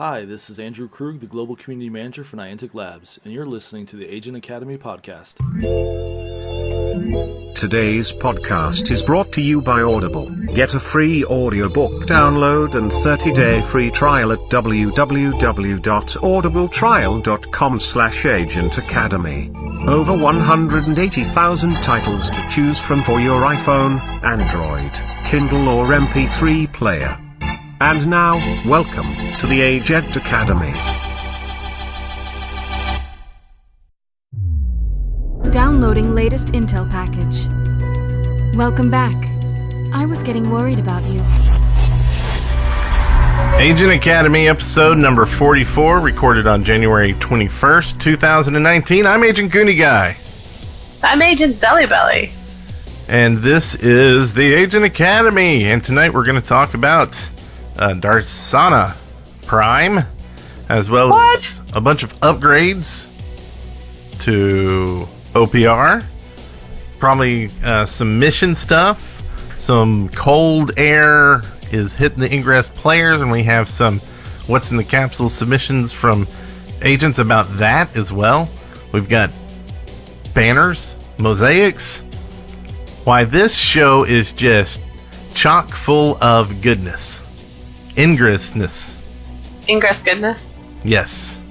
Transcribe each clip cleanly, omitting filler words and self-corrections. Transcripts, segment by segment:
Hi, this is Andrew Krug, the Global Community Manager for Niantic Labs, and you're listening to the Agent Academy podcast. Today's podcast is brought to you by Audible. Get a free audiobook download and 30-day free trial at www.audibletrial.com/agentacademy. Over 180,000 titles to choose from for your iPhone, Android, Kindle or MP3 player. And now, welcome to the Agent Academy. Downloading latest intel package. Welcome back. I was getting worried about you. Agent Academy episode number 44, recorded on January 21st, 2019. I'm Agent Goonie Guy. I'm Agent Zellybelly. And this is the Agent Academy. And tonight we're going to talk about Darsana Prime, as well as a bunch of upgrades to OPR. Probably some mission stuff. Some cold air is hitting the Ingress players, and we have some what's in the capsule submissions from agents about that as well. We've got banners, mosaics. Why this show is just chock full of goodness. Ingressness. Ingress goodness? Yes.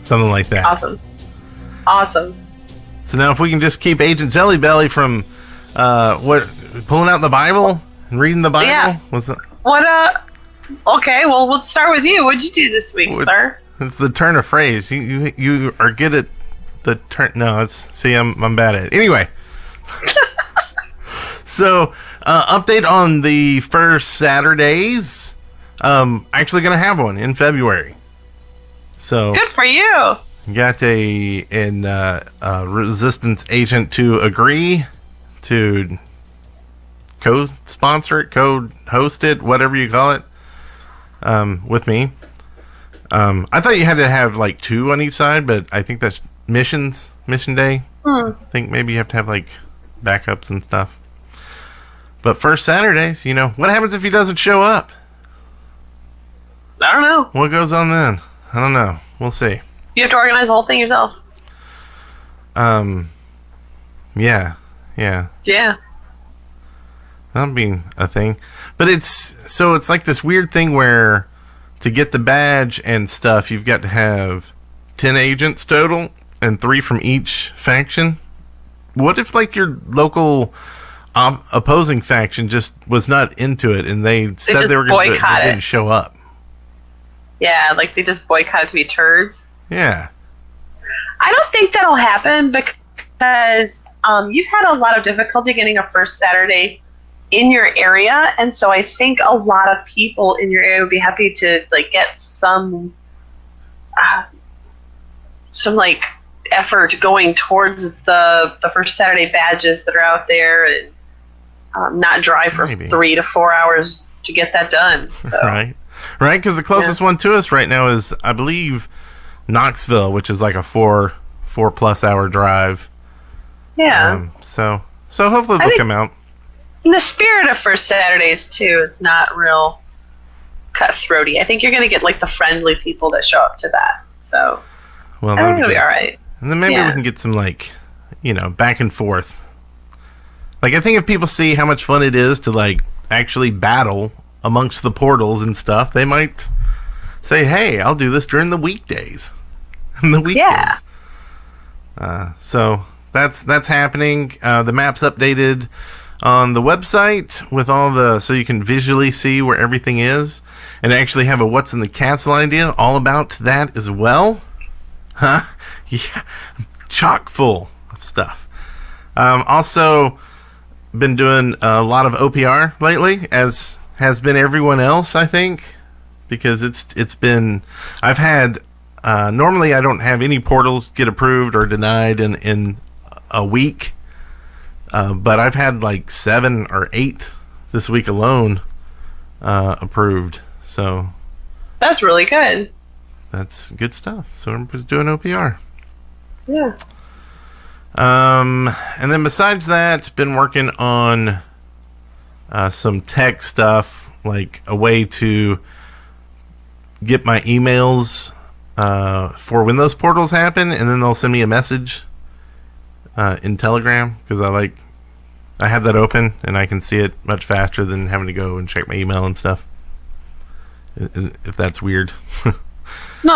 Something like that. Awesome. So now if we can just keep Agent Zellybelly from pulling out the Bible and reading the Bible? Yeah. Okay, well, we'll start with you. What'd you do this week, sir? It's the turn of phrase. You are good at the turn. No, I'm bad at it. Anyway. So, update on the first Saturdays. Actually going to have one in February. So good for you. Got a resistance agent to agree to co-sponsor it, co-host it, whatever you call it, with me. I thought you had to have like 2 on each side, but I think that's mission day. I think maybe you have to have like backups and stuff. But first Saturdays, what happens if he doesn't show up? I don't know. What goes on then? I don't know. We'll see. You have to organize the whole thing yourself. Yeah. That'll be a thing. But it's like this weird thing where to get the badge and stuff, you've got to have 10 agents total and 3 from each faction. What if like your local opposing faction just was not into it and they said they were going to didn't show up? Yeah, like they just boycott it to be turds. Yeah. I don't think that'll happen because you've had a lot of difficulty getting a first Saturday in your area, and so I think a lot of people in your area would be happy to like get some effort going towards the first Saturday badges that are out there, and not drive for 3 to 4 hours to get that done. So. Right, because the closest one to us right now is, I believe, Knoxville, which is like a 4+ hour drive. Yeah. So hopefully they'll come out. The spirit of first Saturdays too is not real cutthroaty. I think you're going to get like the friendly people that show up to that. So I think it'll be all right. And then maybe we can get some back and forth. Like I think if people see how much fun it is to like actually battle amongst the portals and stuff, they might say, hey, I'll do this during the weekdays and the weekends. Yeah. So that's happening. The map's updated on the website with so you can visually see where everything is, and actually have a what's in the castle idea all about that as well. Yeah. Chock full of stuff. Also been doing a lot of OPR lately, as has been everyone else, I think, because it's been, I've had, normally I don't have any portals get approved or denied in a week, but I've had like 7 or 8 this week alone approved, so. That's really good. That's good stuff. So we're just doing OPR. Yeah. And then besides that, been working on some tech stuff, like a way to get my emails for when those portals happen, and then they'll send me a message in Telegram, because I have that open and I can see it much faster than having to go and check my email and stuff. If that's weird. No,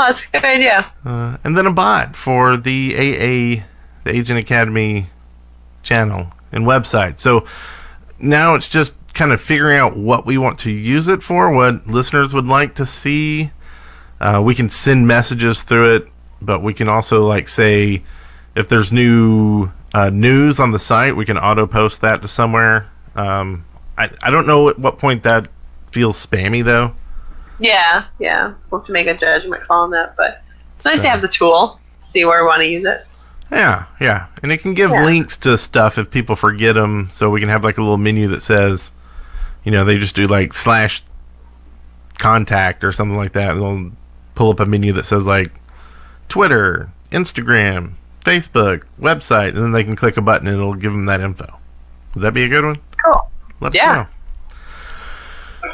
that's a good idea. And then a bot for the AA, the Agent Academy channel and website. So now it's just kind of figuring out what we want to use it for, what listeners would like to see. We can send messages through it, but we can also say if there's new news on the site, we can auto post that to somewhere. I don't know at what point that feels spammy though. Yeah. We'll have to make a judgment call on that, but it's nice to have the tool, see where we want to use it. Yeah. And it can give links to stuff if people forget them, so we can have a little menu that says, they just do /contact or something like that, and they'll pull up a menu that says Twitter, Instagram, Facebook, website, and then they can click a button and it'll give them that info. Would that be a good one? Cool.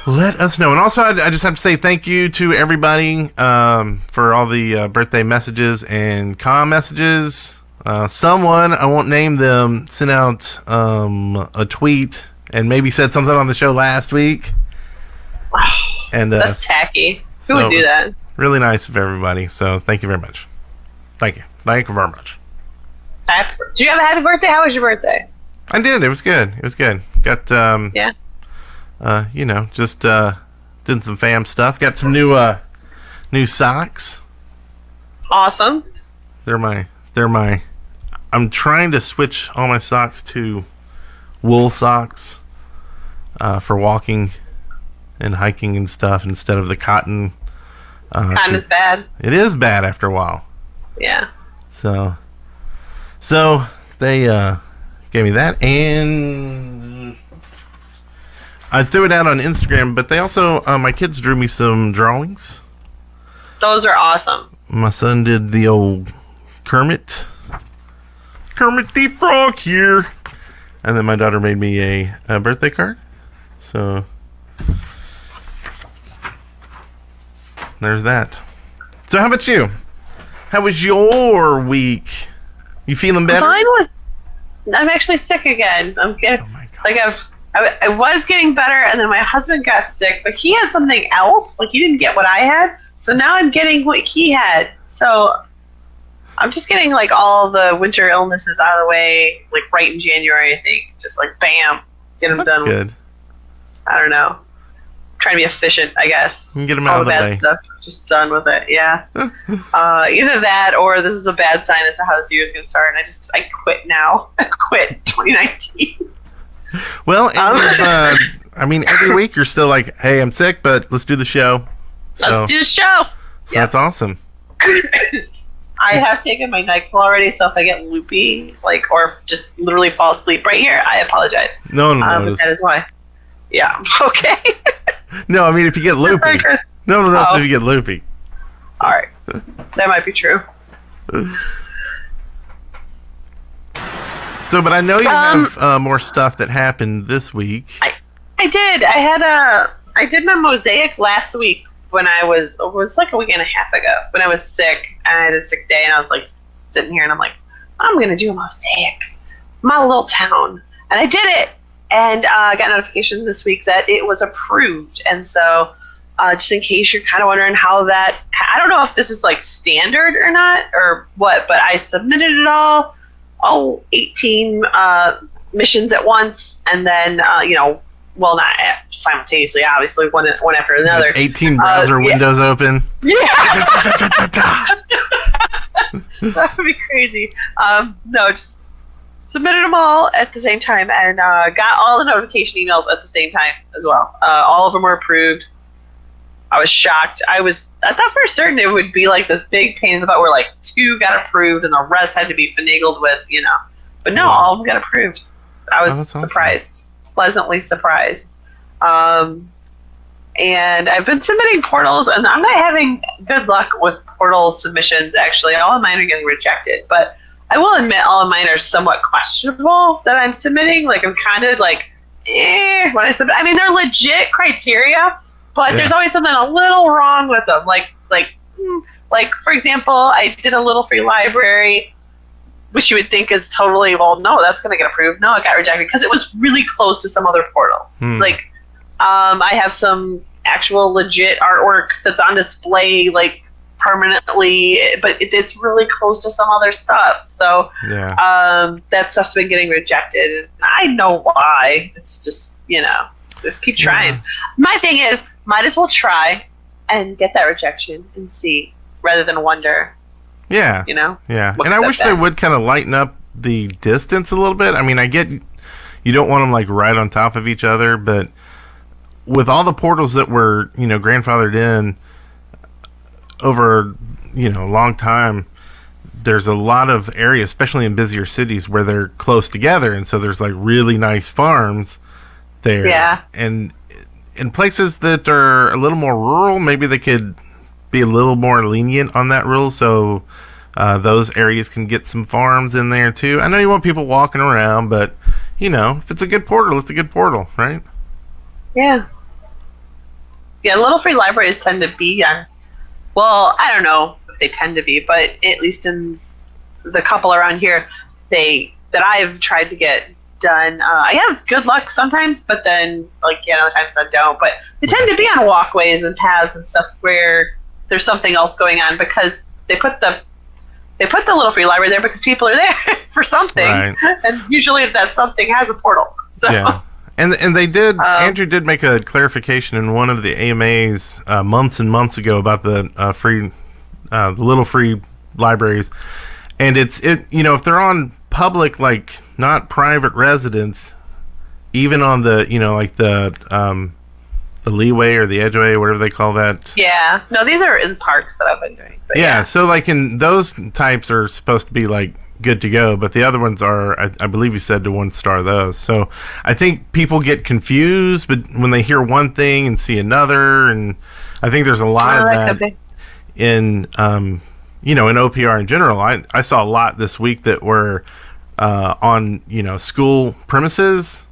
Let us know. And also, I just have to say thank you to everybody for all the birthday messages and messages. Someone, I won't name them, sent out a tweet and maybe said something on the show last week. And that's tacky. Who would do that? Really nice of everybody. So thank you very much. Thank you very much. Do you have a happy birthday? How was your birthday? I did. It was good. Got just did some fam stuff. Got some new socks. Awesome. They're my. I'm trying to switch all my socks to wool socks for walking and hiking and stuff instead of the cotton. Cotton is bad. It is bad after a while. Yeah. So they gave me that, and I threw it out on Instagram, but they also, my kids drew me some drawings. Those are awesome. My son did the old Kermit the Frog here. And then my daughter made me a birthday card. So there's that. So how about you? How was your week? You feeling better? I'm actually sick again. I'm getting, oh my God. I was getting better, and then my husband got sick, but he had something else. He didn't get what I had, so now I'm getting what he had. So I'm just getting all the winter illnesses out of the way, right in January. I think just bam, get them done. Good. I don't know. Trying to be efficient, I guess. Get them out of the way. Stuff, just done with it. Yeah. Either that, or this is a bad sign as to how this year is going to start, and I quit now. I quit 2019. Well, every week you're still hey, I'm sick, but let's do the show. Let's do the show. So that's awesome. I have taken my NyQuil already, so if I get loopy, or just literally fall asleep right here, I apologize. No. But that is why. Yeah. Okay. No, if you get loopy. No. Oh. So if you get loopy. All right. That might be true. So, but I know you have more stuff that happened this week. I did. I did my mosaic last week when it was a week and a half ago, when I was sick, and I had a sick day, and I was sitting here, and I'm going to do a mosaic. My little town. And I did it. And I got notification this week that it was approved. And so just in case you're kind of wondering how that, I don't know if this is standard or not or what, but I submitted it all 18 missions at once. And then, well, not simultaneously, obviously, one after another. 18 browser windows open. Yeah. That would be crazy. No, just submitted them all at the same time, and got all the notification emails at the same time as well. All of them were approved. I was shocked. I thought for certain it would be this big pain in the butt where 2 got approved and the rest had to be finagled with, But no, all of them got approved. I was surprised, pleasantly surprised. And I've been submitting portals, and I'm not having good luck with portal submissions, actually. All of mine are getting rejected, but I will admit all of mine are somewhat questionable that I'm submitting. I'm kind of when I submit. They're legit criteria, but there's always something a little wrong with them. Like for example, I did a little free library, which you would think is totally, well, no, that's going to get approved. No, it got rejected because it was really close to some other portals. Like, I have some actual legit artwork that's on display, like, permanently, but it's really close to some other stuff. So, that stuff's been getting rejected. And I know why. It's just, just keep trying. My thing is, might as well try and get that rejection and see, rather than wonder. Yeah. Yeah. And I wish they would kind of lighten up the distance a little bit. I mean, I get you don't want them like right on top of each other, but with all the portals that were, grandfathered in over, a long time, there's a lot of areas, especially in busier cities, where they're close together. And so there's like really nice farms there. Yeah. And in places that are a little more rural, maybe they could be a little more lenient on that rule, so those areas can get some farms in there too. I know you want people walking around, but if it's a good portal, it's a good portal, right? Yeah. Little free libraries tend to be on. Well, I don't know if they tend to be, but at least in the couple around here, that I've tried to get done. I have good luck sometimes, but then other times I don't. But they tend to be on walkways and paths and stuff where there's something else going on, because they put the little free library there because people are there for something, right. And usually that something has a portal. So. Yeah, and they did. Andrew did make a clarification in one of the AMAs months and months ago about the the little free libraries, and if they're on public, like not private residence, even on the the leeway or the edgeway, whatever they call that. Yeah. No, these are in parks that I've been doing. Yeah, so like in those types are supposed to be like good to go, but the other ones are, I believe you said, to 1-star those. So I think people get confused, but when they hear one thing and see another, and I think there's a lot of that in, in OPR in general. I saw a lot this week that were on, school premises.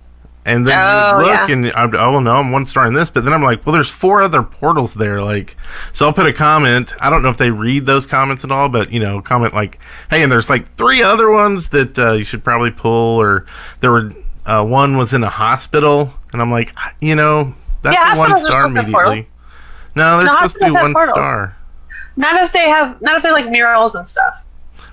And then you look and I'm 1-star in this, but then I'm like, well, there's 4 other portals there. Like, so I'll put a comment. I don't know if they read those comments at all, but comment like, hey, and there's like 3 other ones that you should probably pull, or there were one was in a hospital, and I'm like, that's a 1-star immediately. No, they're supposed to be 1-star. Not if they're like murals and stuff.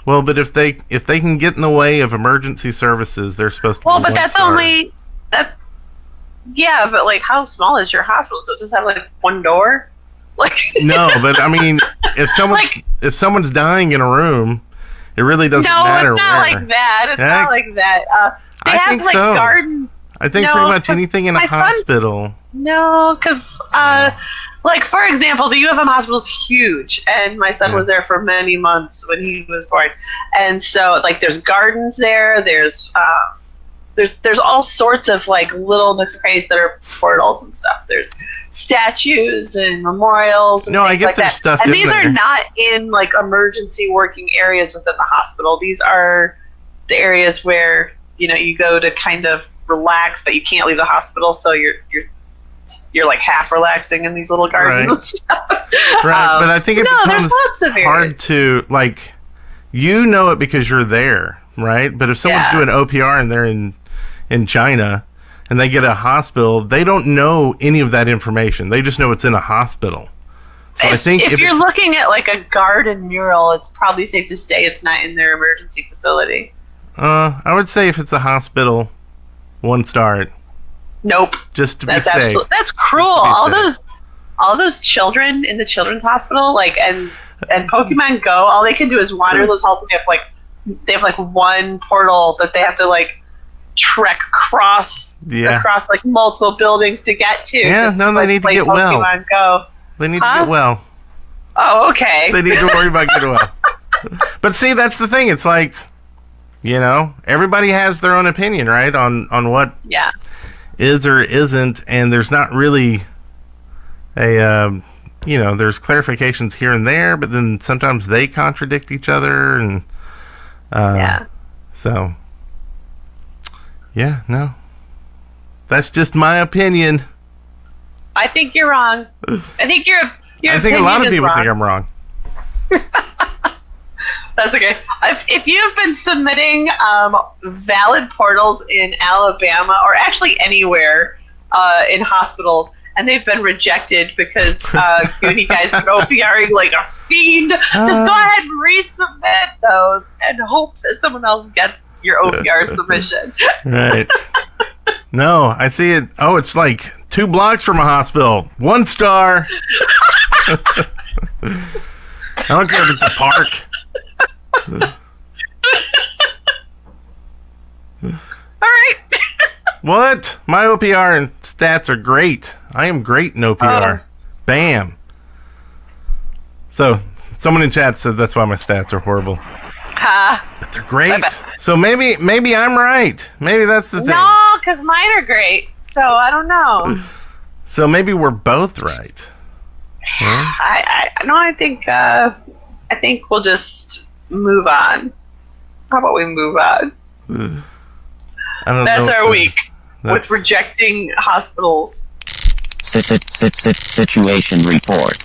Well, but if they can get in the way of emergency services, they're supposed to be 1-star. Well, but that's only. But like, how small is your hospital? So it just have like one door? Like no, but I mean, if someone's dying in a room, it really doesn't matter. No, it's not like that. It's not like that. They have think like so. Gardens. I think pretty much anything in a hospital. No, because like for example, the U of M hospital is huge, and my son was there for many months when he was born, and so like there's gardens there. There's all sorts of like little nooks and crannies that are portals and stuff. There's statues and memorials and things like that. Stuff and these are not in like emergency working areas within the hospital. These are the areas where you go to kind of relax, but you can't leave the hospital, so you're like half relaxing in these little gardens and stuff. Right, but I think it becomes there's lots of hard to like. It because you're there, right? But if someone's doing OPR and they're in China and they get a hospital, they don't know any of that information. They just know it's in a hospital. So I think if you're looking at like a garden mural, it's probably safe to say it's not in their emergency facility. I would say if it's a hospital, 1-star. Nope. Just to be safe. That's cruel. All those children in the children's hospital, like and Pokemon Go, all they can do is wander those halls, and they have like one portal that they have to like trek across like multiple buildings to get to. Yeah, they need to get well. Pokemon Go. They need to get well. Oh, okay. They need to worry about getting well. But see, that's the thing. It's like, everybody has their own opinion, right? On what is or isn't, and there's not really a there's clarifications here and there, but then sometimes they contradict each other, and so that's just my opinion. I think you're wrong. I think I think a lot of people think I'm wrong. That's okay. If you've been submitting valid portals in Alabama or actually anywhere in hospitals and they've been rejected because Goonie Guy's been OPRing like a fiend, just go ahead and resubmit those and hope that someone else gets your OPR submission. Right. No, I see it. Oh, it's like 2 blocks from a hospital. 1 star. I don't care if it's a park. All right. What? My OPR and stats are great. I am great in OPR. Bam. So, someone in chat said that's why my stats are horrible. But they're great. So maybe I'm right. Maybe that's the thing. No, because mine are great. So I don't know. So maybe we're both right. Huh? I think we'll just move on. How about we move on? I don't That's know our week with rejecting hospitals. Situation report.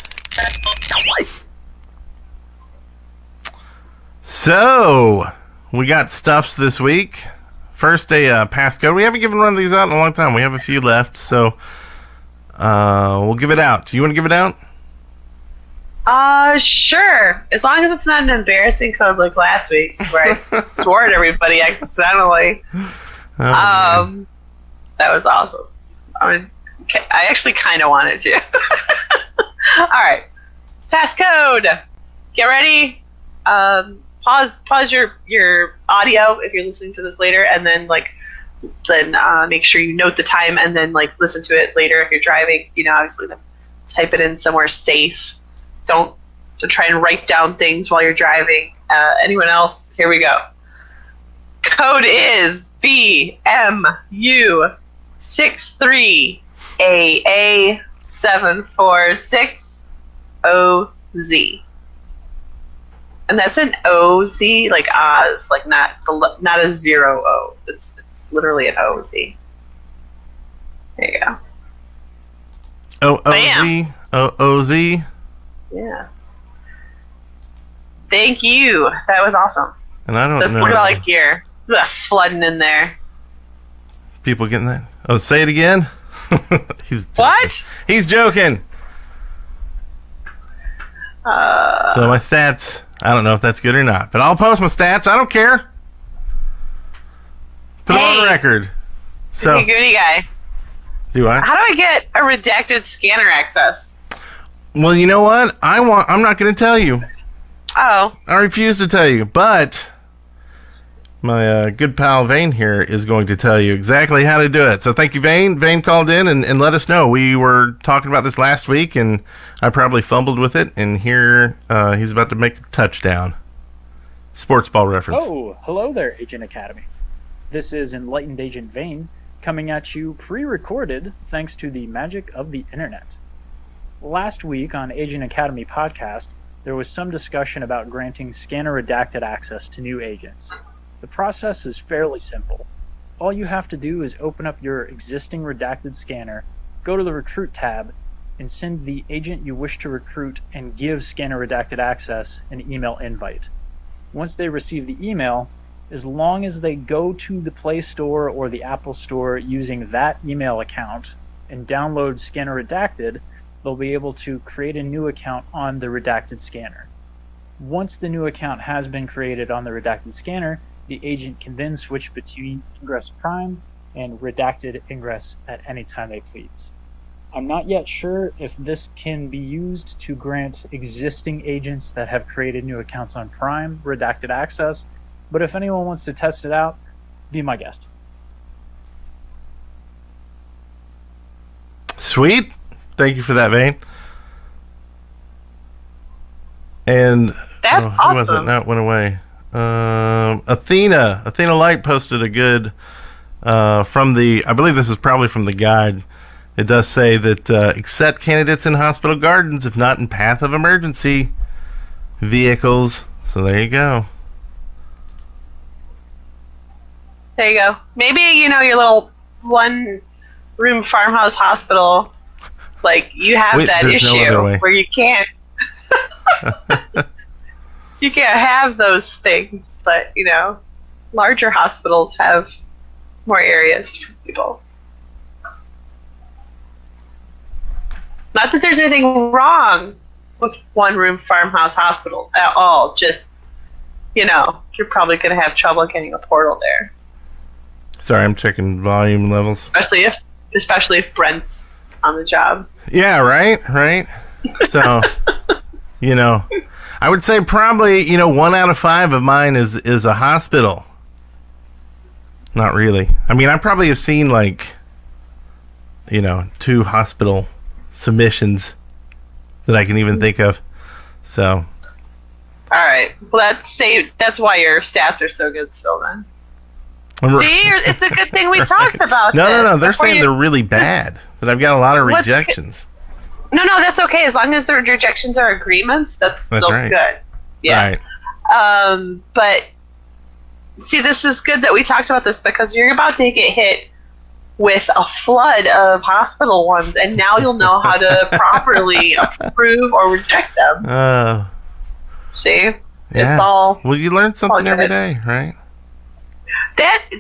So, we got stuffs this week. First, a passcode. We haven't given one of these out in a long time. We have a few left, so we'll give it out. Do you want to give it out? Sure. As long as it's not an embarrassing code like last week's where I swore at everybody accidentally. That was awesome. I mean, I actually kind of wanted to. All right. Passcode. Get ready. Pause your audio if you're listening to this later, and then make sure you note the time, and then listen to it later if you're driving. Obviously, then type it in somewhere safe. Don't try and write down things while you're driving. Anyone else? Here we go. Code is BMU63AA746OZ. And that's an OZ, like Oz, like not a 0 O. It's literally an OZ. There you go. O-O-Z? O-O-Z? Yeah. Thank you. That was awesome. And I don't know. Look at all that gear. Look at that flooding in there. People getting that? Oh, say it again? He's joking. What? He's joking. So my stats, I don't know if that's good or not, but I'll post my stats. I don't care. Put them on the record. So, Hey, Goody Guy. Do I? How do I get a redacted scanner access? Well, you know what? I'm not going to tell you. Oh. I refuse to tell you, but my good pal Vane here is going to tell you exactly how to do it. So thank you, Vane. Vane called in and let us know. We were talking about this last week, and I probably fumbled with it, and here he's about to make a touchdown. Sports ball reference. Oh, hello there, Agent Academy. This is Enlightened Agent Vane, coming at you pre-recorded thanks to the magic of the internet. Last week on Agent Academy podcast, there was some discussion about granting scanner redacted access to new agents. The process is fairly simple. All you have to do is open up your existing redacted scanner, go to the Recruit tab, and send the agent you wish to recruit and give scanner redacted access an email invite. Once they receive the email, as long as they go to the Play Store or the Apple Store using that email account and download Scanner Redacted, they'll be able to create a new account on the redacted scanner. Once the new account has been created on the redacted scanner, the agent can then switch between Ingress Prime and redacted Ingress at any time they please. I'm not yet sure if this can be used to grant existing agents that have created new accounts on Prime redacted access, but if anyone wants to test it out, be my guest. Sweet. Thank you for that, Vane. And That's who awesome. was it? No, it went away. Athena Light posted a good from the, I believe this is probably from the guide. It does say that accept candidates in hospital gardens if not in path of emergency vehicles. So there you go. There you go. Maybe, your little one-room farmhouse hospital Like, you have that there's no other issue way. where you can't you can't have those things, but larger hospitals have more areas for people. Not that there's anything wrong with one-room farmhouse hospitals at all. Just, you're probably going to have trouble getting a portal there. Sorry, I'm checking volume levels. Especially if Brent's on the job. Yeah, right. So, I would say probably, 1 out of 5 of mine is a hospital. Not really. I mean, I probably have seen 2 hospital submissions that I can even think of. So. All right. Well, that's why your stats are so good still then. See, it's a good thing we talked about No. They're saying they're really bad. That I've got a lot of rejections. No, that's okay. As long as the rejections are agreements, that's still right. good. Yeah. Right. But see, this is good that we talked about this because you're about to get hit with a flood of hospital ones, and now you'll know how to properly approve or reject them. See? Yeah. It's all. Well, you learn something every day, right? That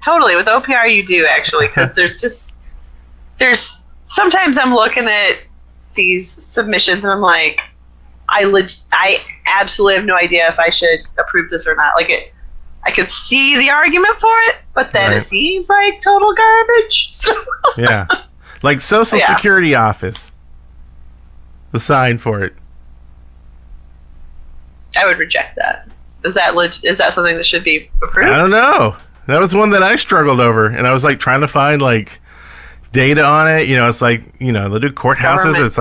totally with OPR you do actually, because there's sometimes I'm looking at these submissions and I'm like, I absolutely have no idea if I should approve this or not. I could see the argument for it, but then it seems like total garbage. So yeah, like Social Security office, the sign for it. I would reject that. Is that something that should be approved? I don't know. That was one that I struggled over, and I was trying to find data on it. It's they'll do courthouses. It's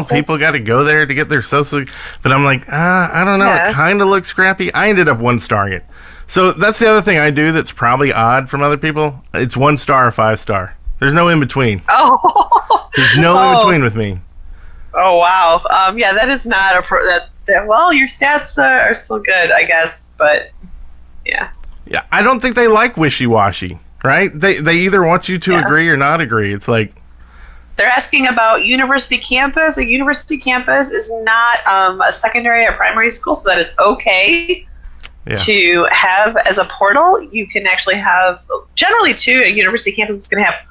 people got to go there to get their social. But I'm I don't know. Yeah. It kind of looks scrappy. I ended up 1-starring it. So that's the other thing I do that's probably odd from other people. It's 1 star or 5 star. There's no in between. Oh, there's no in between with me. Oh wow. Yeah, that is not well, your stats are still good, I guess, but yeah. Yeah, I don't think they like wishy-washy, right? They either want you to agree or not agree. It's they're asking about university campus. A university campus is not a secondary or primary school, so that is okay to have as a portal. You can actually have, generally too, a university campus is going to have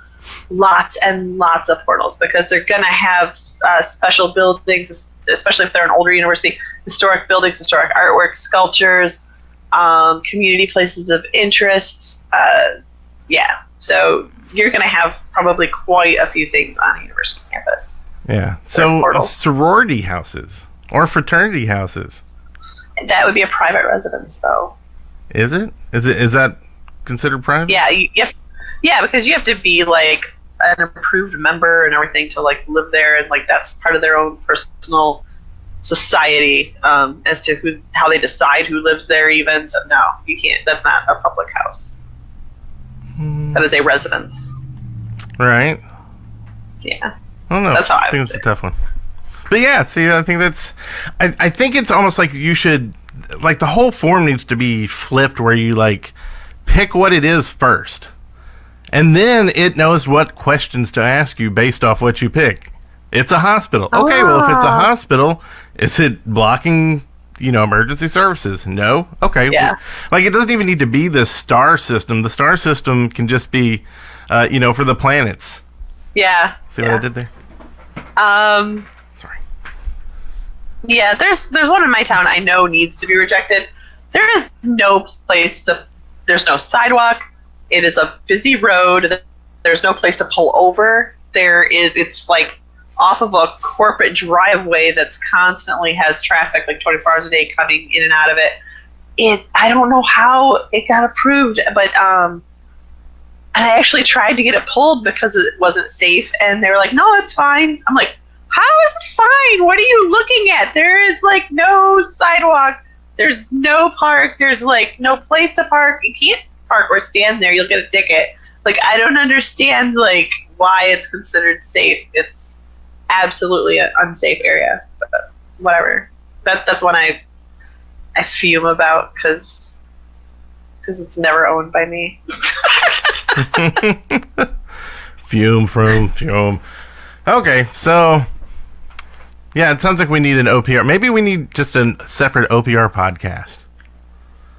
lots and lots of portals because they're going to have special buildings, especially if they're an older university, historic buildings, historic artwork, sculptures, community places of interest. So you're going to have probably quite a few things on a university campus. Yeah. So sorority houses or fraternity houses. That would be a private residence, though. Is it? Is that considered private? Yeah. Because you have to be an approved member and everything to live there, and that's part of their own personal society as to how they decide who lives there. Even so, no, you can't. That's not a public house. That is a residence. Right. Yeah. I don't know. That's how I think it's a tough one. But yeah, see, I think that's. I think it's almost like you should, the whole form needs to be flipped where you pick what it is first, and then it knows what questions to ask you based off what you pick. It's a hospital. Okay, well, if it's a hospital, is it blocking, emergency services? No. Okay. Yeah. It doesn't even need to be the star system. The star system can just be, for the planets. Yeah. See what I did there? Sorry. Yeah, there's one in my town I know needs to be rejected. There is no there's no sidewalk. It is a busy road. There's no place to pull over. It's off of a corporate driveway that's constantly has traffic 24 hours a day coming in and out of it. I don't know how it got approved, but and I actually tried to get it pulled because it wasn't safe, and they were like, no, it's fine. I'm like, how is it fine? What are you looking at? There is no sidewalk. There's no park. There's no place to park. You can't park or stand there. You'll get a ticket. I don't understand why it's considered safe. It's absolutely an unsafe area, but whatever. That's one I fume about because it's never owned by me. Fume. Okay, so yeah, it sounds like we need an OPR. Maybe we need just a separate OPR podcast.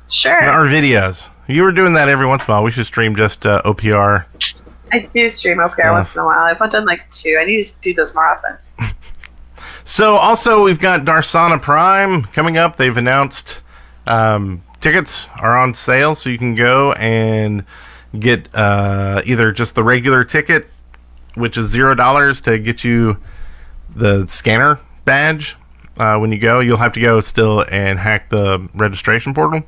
Sure. Our videos. You were doing that every once in a while. We should stream just OPR. I do stream OPR once in a while. I've done like 2. I need to do those more often. So also we've got Darsana Prime coming up. They've announced tickets are on sale, so you can go and get either just the regular ticket, which is $0 to get you the scanner badge. When you go, you'll have to go still and hack the registration portal.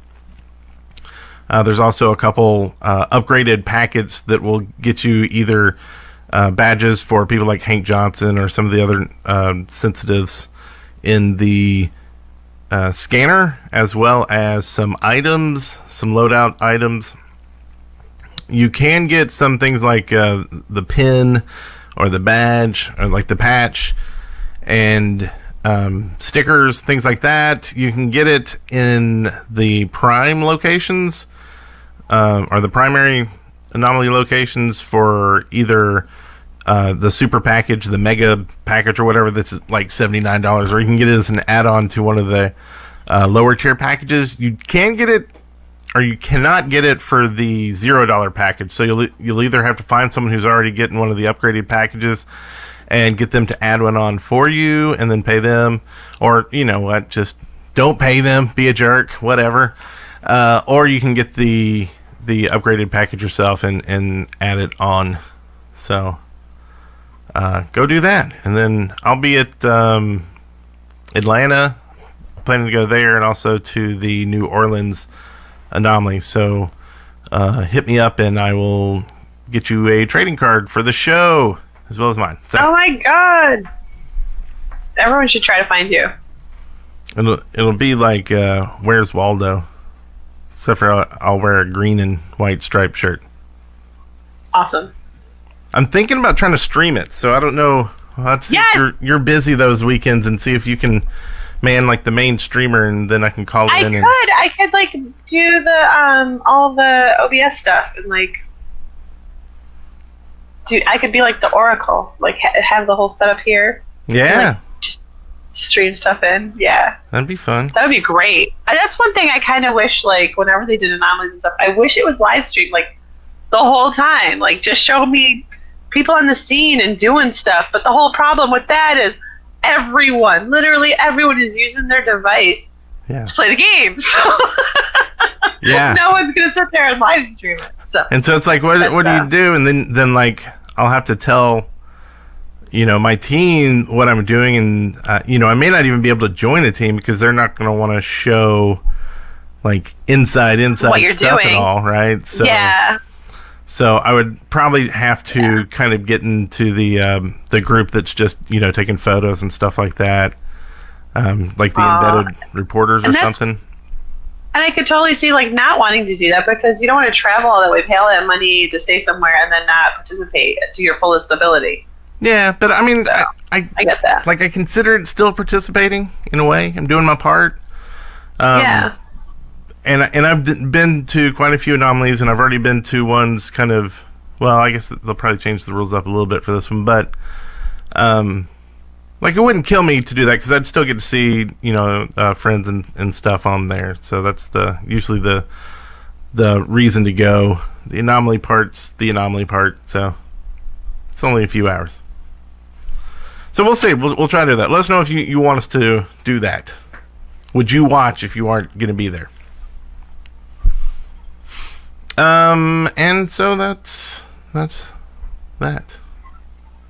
There's also a couple upgraded packets that will get you either badges for people like Hank Johnson or some of the other sensitives in the scanner, as well as some items, some loadout items. You can get some things like the pin or the badge or like the patch and stickers, things like that. You can get it in the prime locations or the primary anomaly locations for either the super package, the mega package, or whatever, that's like $79, or you can get it as an add-on to one of the lower tier packages. You can get it, or you cannot get it for the $0 package. So you'll either have to find someone who's already getting one of the upgraded packages and get them to add one on for you and then pay them, or you know what, just don't pay them, be a jerk, whatever. Or you can get the upgraded package yourself and add it on. So go do that, and then I'll be at Atlanta, planning to go there, and also to the New Orleans anomaly. So hit me up, and I will get you a trading card for the show as well as mine. So, oh my god! Everyone should try to find you. it'll be like Where's Waldo, except for I'll wear a green and white striped shirt. Awesome. I'm thinking about trying to stream it, so I don't know. Let's see if you're busy those weekends, and see if you can man like the main streamer, and then I can call it in. I could like do the all the OBS stuff, and like I could be like the Oracle, like have the whole setup here. Yeah. And, like, just stream stuff in. Yeah. That'd be fun. That would be great. That's one thing I kind of wish, like whenever they did anomalies and stuff, I wish it was live streamed like the whole time. Like just show me people on the scene and doing stuff. But the whole problem with that is literally everyone is using their device to play the game. So yeah. No one's gonna sit there and live stream it. And so it's like, what do you do? And then like I'll have to tell, my team what I'm doing, and I may not even be able to join a team because they're not going to want to show like inside what you're stuff doing. At all, right? So, yeah. So I would probably have to kind of get into the group that's just taking photos and stuff like that, like the embedded reporters or something. And I could totally see like not wanting to do that, because you don't want to travel all that way, pay all that money to stay somewhere, and then not participate to your fullest ability. Yeah, but I mean, so, I get that. Like I consider it still participating in a way. I'm doing my part. Yeah. And I've been to quite a few anomalies, and I've already been to ones kind of. Well, I guess they'll probably change the rules up a little bit for this one, but like it wouldn't kill me to do that, because I'd still get to see friends and stuff on there. So that's usually the reason to go. The anomaly part's the anomaly part, so it's only a few hours. So we'll see. We'll try to do that. Let us know if you want us to do that. Would you watch if you aren't going to be there? And so that's that.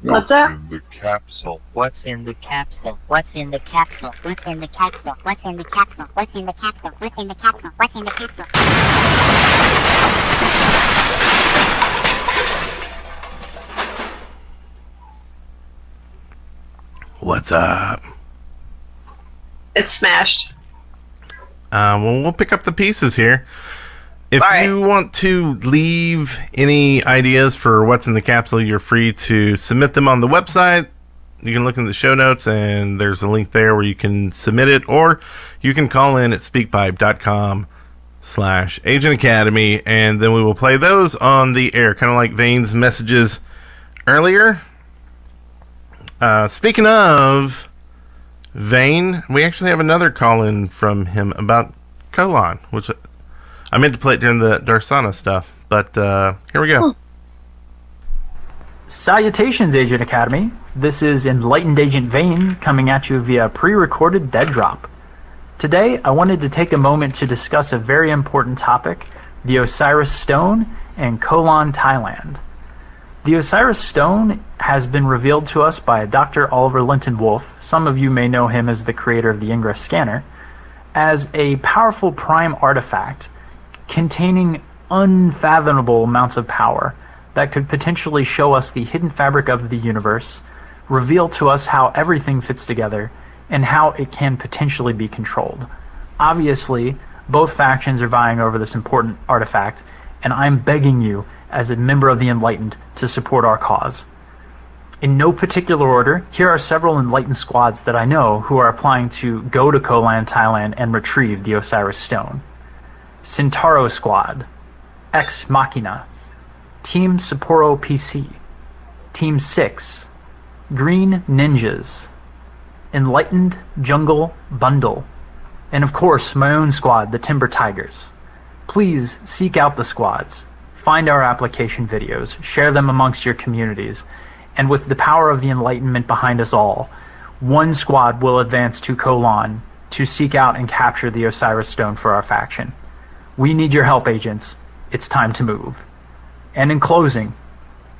What's that? In the capsule. What's in the capsule? What's in the capsule? What's in the capsule? What's in the capsule? What's in the capsule? What's in the capsule? What's in the capsule? What's up? It's smashed. Well, we'll pick up the pieces here. If you want to leave any ideas for what's in the capsule, you're free to submit them on the website. You can look in the show notes, and there's a link there where you can submit it, or you can call in at speakpipe.com/Agent Academy, and then we will play those on the air, kind of like Vane's messages earlier. Speaking of Vane, we actually have another call-in from him about Colon, which I meant to play it during the Darsana stuff, but here we go. Salutations, Agent Academy. This is Enlightened Agent Vane coming at you via pre-recorded dead drop. Today, I wanted to take a moment to discuss a very important topic, the Osiris Stone and Colon, Thailand. The Osiris Stone has been revealed to us by Dr. Oliver Linton Wolf, some of you may know him as the creator of the Ingress scanner, as a powerful prime artifact containing unfathomable amounts of power that could potentially show us the hidden fabric of the universe, reveal to us how everything fits together, and how it can potentially be controlled. Obviously, both factions are vying over this important artifact, and I'm begging you, as a member of the Enlightened, to support our cause. In no particular order, here are several Enlightened squads that I know who are applying to go to Kolan, Thailand, and retrieve the Osiris Stone. Centauro Squad, Ex Machina, Team Sapporo PC, Team 6, Green Ninjas, Enlightened Jungle Bundle, and of course my own squad, the Timber Tigers. Please seek out the squads, find our application videos, share them amongst your communities, and with the power of the Enlightenment behind us all, one squad will advance to Colon to seek out and capture the Osiris Stone for our faction. We need your help, agents. It's time to move. And in closing,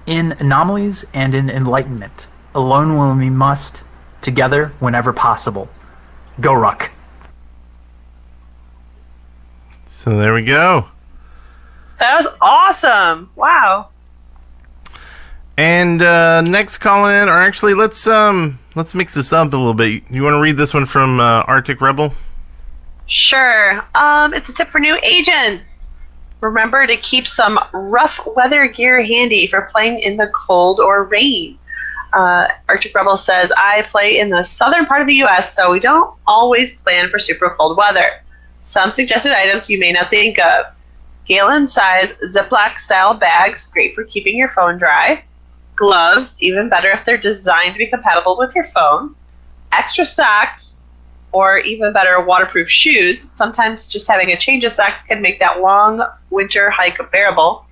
in anomalies and in enlightenment, alone when we must, together whenever possible. Go Ruck. So there we go. That was awesome. Wow. And next call in, or actually let's mix this up a little bit. You want to read this one from Arctic Rebel? Sure. It's a tip for new agents. Remember to keep some rough weather gear handy for playing in the cold or rain. Arctic Rebel says, I play in the southern part of the U.S., so we don't always plan for super cold weather. Some suggested items you may not think of. Gallon-size Ziploc-style bags, great for keeping your phone dry. Gloves, even better if they're designed to be compatible with your phone. Extra socks, or even better, waterproof shoes. Sometimes just having a change of socks can make that long winter hike bearable.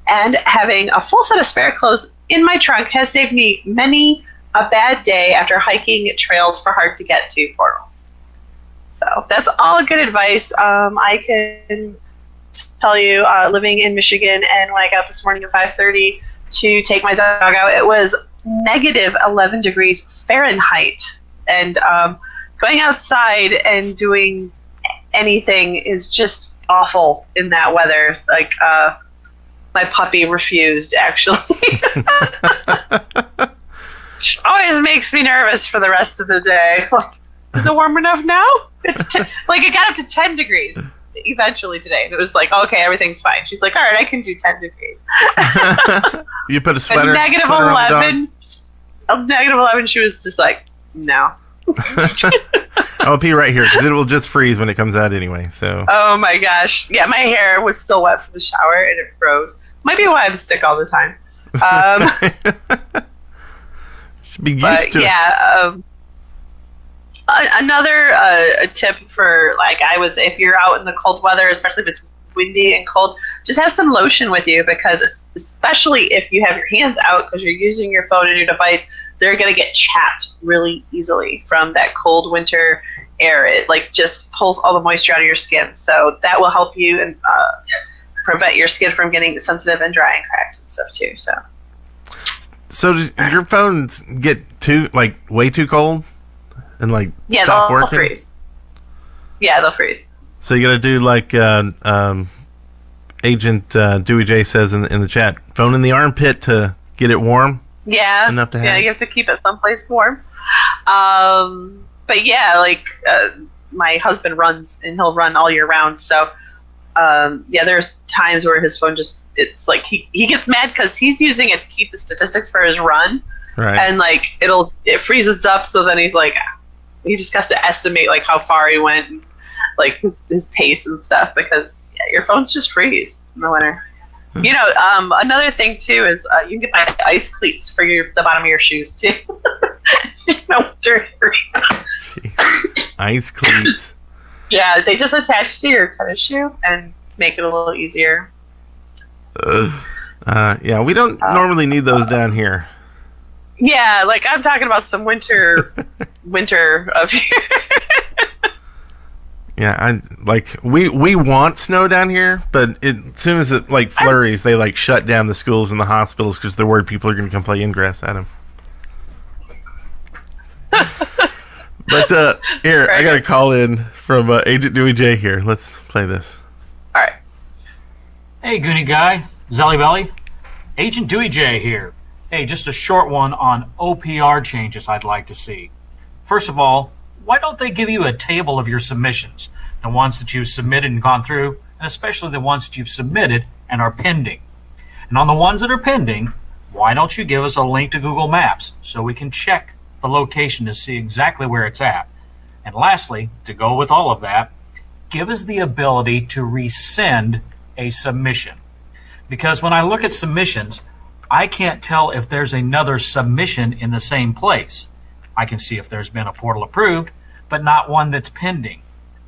And having a full set of spare clothes in my trunk has saved me many a bad day after hiking trails for hard-to-get-to portals. So that's all good advice. I can tell you, living in Michigan, and when I got up this morning at 5:30 to take my dog out, it was negative 11 degrees Fahrenheit. And going outside and doing anything is just awful in that weather. Like, my puppy refused, actually. Which always makes me nervous for the rest of the day. Like, is it warm enough now? It's like, it got up to 10 degrees eventually today. And it was like, okay, everything's fine. She's like, all right, I can do 10 degrees. You put a sweater. Negative 11. Negative 11, she was just like, no. I'll pee right here because it will just freeze when it comes out anyway. So. Oh my gosh! Yeah, my hair was still wet from the shower and it froze. Might be why I'm sick all the time. Should be used to it. Yeah. Another a tip for, like, if you're out in the cold weather, especially if it's windy and cold, just have some lotion with you, because especially if you have your hands out because you're using your phone and your device, they're going to get chapped really easily from that cold winter air. It just pulls all the moisture out of your skin, so that will help you and prevent your skin from getting sensitive and dry and cracked and stuff too. So does your phones get way too cold and yeah, stop they'll working? freeze. Yeah, they'll freeze. So you got to do Agent Dewey J says in the chat, phone in the armpit to get it warm. Yeah, enough to have. Yeah, you have to keep it someplace warm. But yeah, my husband runs, and he'll run all year round. So there's times where his phone it's like he gets mad because he's using it to keep the statistics for his run, right? And it freezes up. So then he's like, he just has to estimate how far he went, and, his pace and stuff, because your phones just freeze in the winter. You know, another thing too is you can buy ice cleats for the bottom of your shoes too. Winter area. Ice cleats. Yeah, they just attach to your tennis shoe and make it a little easier. Yeah, we don't normally need those down here. Yeah, like I'm talking about some winter up here. Yeah, we want snow down here, but as soon as it like flurries, they like shut down the schools and the hospitals because they're worried people are going to come play Ingress at them. But here, I got a call in from Agent Dewey J here. Let's play this. All right. Hey, Goonie Guy, Zelly Belly, Agent Dewey J here. Hey, just a short one on OPR changes I'd like to see. First of all, why don't they give you a table of your submissions, the ones that you've submitted and gone through, and especially the ones that you've submitted and are pending? And on the ones that are pending, why don't you give us a link to Google Maps so we can check the location to see exactly where it's at? And lastly, to go with all of that, give us the ability to resend a submission. Because when I look at submissions, I can't tell if there's another submission in the same place. I can see if there's been a portal approved, but not one that's pending.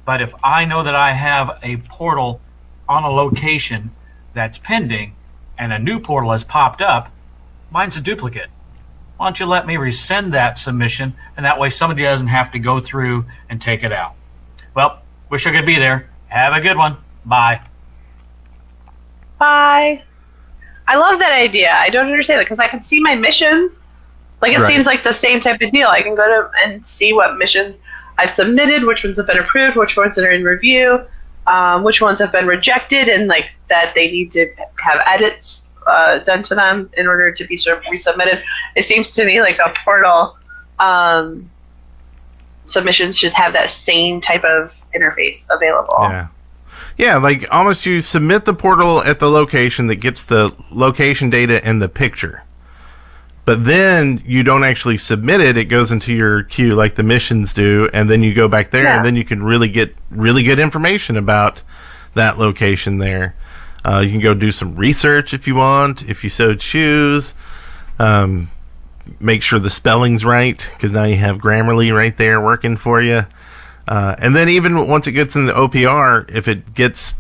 But if I know that I have a portal on a location that's pending and a new portal has popped up, mine's a duplicate. Why don't you let me resend that submission, and that way somebody doesn't have to go through and take it out. Well, wish I could be there. Have a good one. Bye. Bye. I love that idea. I don't understand it because I can see my missions. Like it seems like the same type of deal. I can go to and see what missions I've submitted, which ones have been approved, which ones are in review, which ones have been rejected, and like that they need to have edits done to them in order to be sort of resubmitted. It seems to me like a portal submissions should have that same type of interface available. Yeah. Yeah, like almost you submit the portal at the location that gets the location data and the picture. But then you don't actually submit it. It goes into your queue like the missions do, and then you go back there, and then you can really get really good information about that location there. You can go do some research if you want, if you so choose. Make sure the spelling's right, because now you have Grammarly right there working for you. And then even once it gets in the OPR, if it gets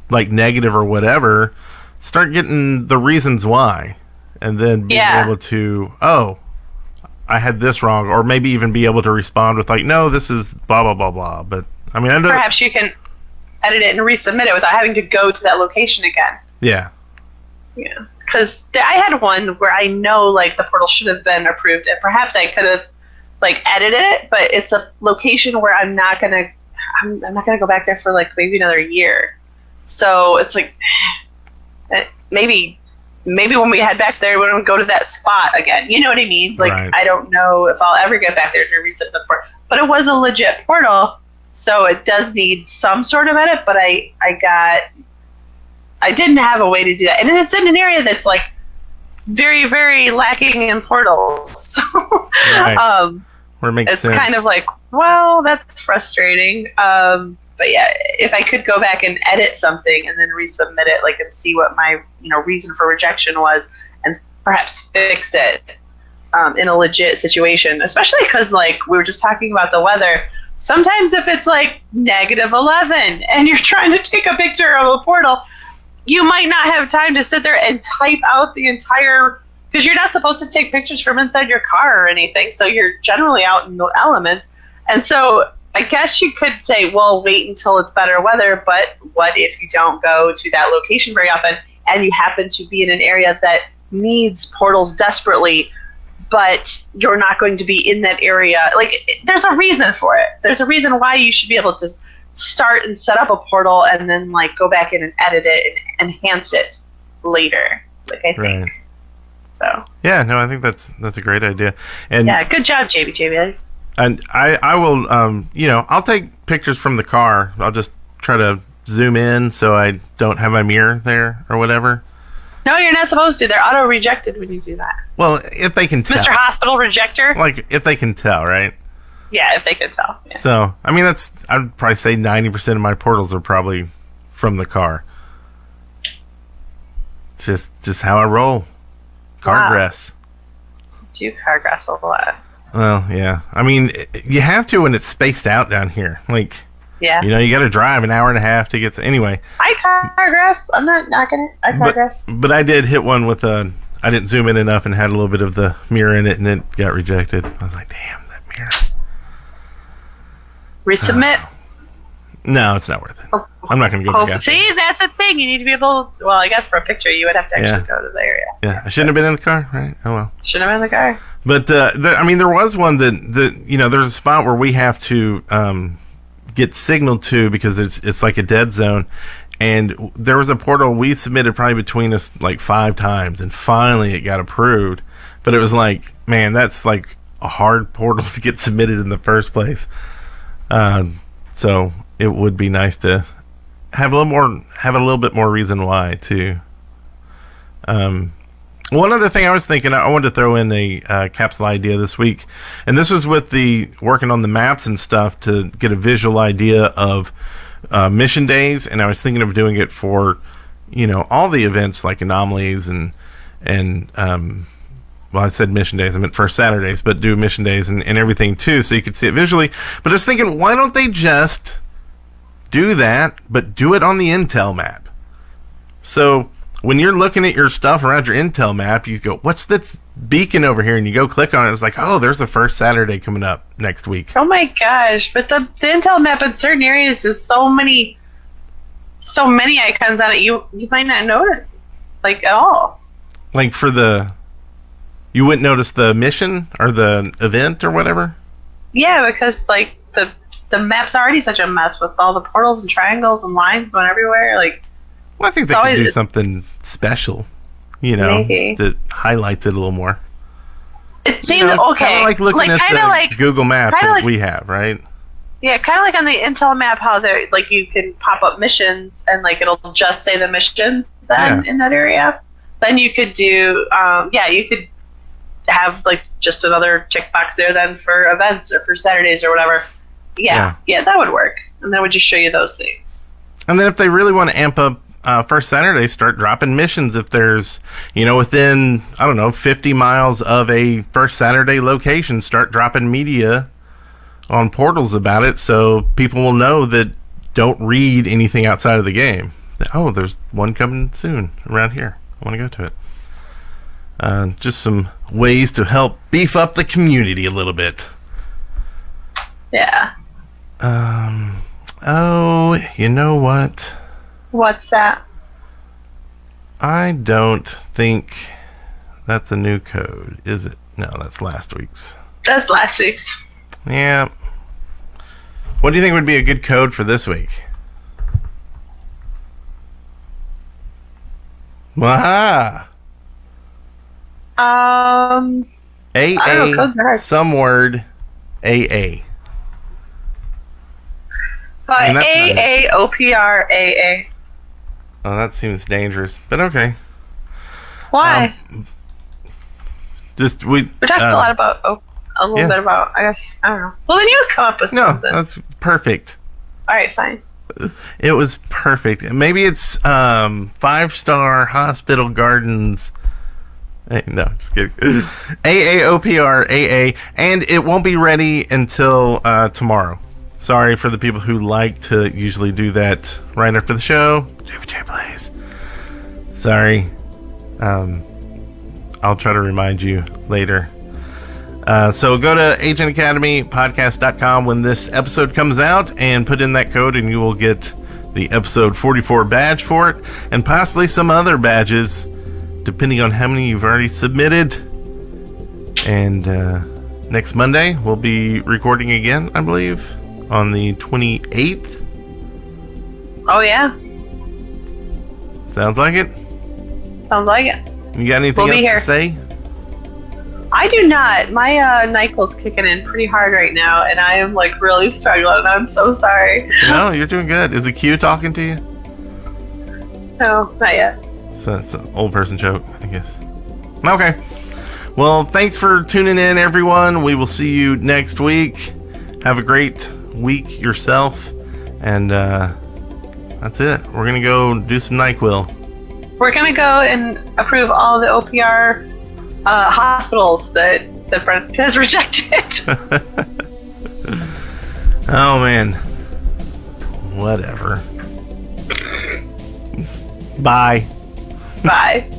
like negative or whatever, start getting the reasons why. And then being able to, I had this wrong, or maybe even be able to respond with like, no, this is blah, blah, blah, blah. But I mean, perhaps you can edit it and resubmit it without having to go to that location again. Yeah. Yeah. Because I had one where I know like the portal should have been approved, and perhaps I could have like edited it, but it's a location where I'm not gonna go back there for like maybe another year. So it's like maybe when we head back there, we don't go to that spot again. You know what I mean? Like I don't know if I'll ever get back there to reset the portal. But it was a legit portal, so it does need some sort of edit. But I didn't have a way to do that, and it's in an area that's like very, very lacking in portals. So where it makes it's sense. kind of like, well, that's frustrating. But yeah, if I could go back and edit something and then resubmit it, like, and see what my reason for rejection was, and perhaps fix it in a legit situation, especially because like we were just talking about the weather. Sometimes if it's like -11 and you're trying to take a picture of a portal, you might not have time to sit there and type out the entire, because you're not supposed to take pictures from inside your car or anything, so you're generally out in the elements. And so I guess you could say, well, wait until it's better weather, but what if you don't go to that location very often and you happen to be in an area that needs portals desperately, but you're not going to be in that area? Like, there's a reason for it. There's a reason why you should be able to start and set up a portal and then like go back in and edit it and enhance it later. Like, I think. Right. So. Yeah, no, I think that's a great idea. And yeah, good job, JBJBs. And I will, I'll take pictures from the car. I'll just try to zoom in so I don't have my mirror there or whatever. No, you're not supposed to. They're auto-rejected when you do that. Well, if they can tell. Mr. Hospital Rejector? Like, if they can tell, right? Yeah, if they can tell. Yeah. So, I mean, I'd probably say 90% of my portals are probably from the car. It's just how I roll. Cargress. Do Cargress a lot. Well, yeah. I mean, you have to when it's spaced out down here. Like, Yeah. you got to drive an hour and a half to get to... Anyway. I progress. I'm not knocking it. I progress. But I did hit one with a... I didn't zoom in enough and had a little bit of the mirror in it, and it got rejected. I was like, damn, that mirror. Resubmit. No, it's not worth it. I'm not going to go back out. See, that's a thing. You need to be able... Well, I guess for a picture, you would have to actually go to the area. Yeah, I shouldn't have been in the car, right? Oh, well. Shouldn't have been in the car. But, there was one that there's a spot where we have to get signaled to because it's like a dead zone. And there was a portal we submitted probably between us like 5 times, and finally it got approved. But it was like, man, that's like a hard portal to get submitted in the first place. So it would be nice to have a little bit more reason why too. One other thing I was thinking, I wanted to throw in a capsule idea this week, and this was with the working on the maps and stuff to get a visual idea of mission days, and I was thinking of doing it for, all the events like anomalies and well, I said mission days, I meant first Saturdays, but do mission days and everything too, so you could see it visually. But I was thinking, why don't they just do that, but do it on the Intel map? So when you're looking at your stuff around your Intel map, you go, what's this beacon over here? And you go click on it. It's like, oh, there's the first Saturday coming up next week. Oh my gosh. But the Intel map in certain areas is so many icons on it, you might not notice, like, at all. Like you wouldn't notice the mission or the event or whatever? Yeah, because, like, the map's already such a mess with all the portals and triangles and lines going everywhere. Like, well, I think they could do something special, maybe, that highlights it a little more. It seemed okay. Kind of like looking at the Google map that we have, right? Yeah, kind of like on the Intel map, how they're like you can pop up missions and like it'll just say the missions then in that area. Then you could do, you could have like just another checkbox there then for events or for Saturdays or whatever. Yeah, that would work, and that would just show you those things. And then if they really want to amp up first Saturday, start dropping missions if there's, within, 50 miles of a first Saturday location, start dropping media on portals about it so people will know that don't read anything outside of the game. Oh, there's one coming soon around here. I want to go to it. Just some ways to help beef up the community a little bit. Yeah. Oh, you know what? What's that? I don't think that's a new code, is it? No, that's last week's. That's last week's. Yeah. What do you think would be a good code for this week? Waha! I don't know, codes are hard. Some word AA. AA, OPR, AA. Oh, that seems dangerous, but okay. Why? We talked a lot about a little bit about. I guess I don't know. Well, then you would come up with something. No, that's perfect. All right, fine. It was perfect. Maybe it's 5-star Hospital Gardens. No, just kidding. AAOPR AA, and it won't be ready until tomorrow. Sorry for the people who like to usually do that right after the show. JVJ Plays. Sorry. I'll try to remind you later. So go to agentacademypodcast.com when this episode comes out and put in that code and you will get the episode 44 badge for it and possibly some other badges depending on how many you've already submitted. And next Monday we'll be recording again, I believe, on the 28th. Oh yeah. Sounds like it? Sounds like it. You got anything else to say? I do not. My NyQuil's kicking in pretty hard right now, and I am like really struggling. I'm so sorry. No, you're doing good. Is the Q talking to you? No, not yet. So it's an old person joke, I guess. Okay. Well, thanks for tuning in, everyone. We will see you next week. Have a great week yourself. And that's it. We're going to go do some NyQuil. We're going to go and approve all the OPR hospitals that that Brent has rejected. Oh man. Whatever. Bye. Bye.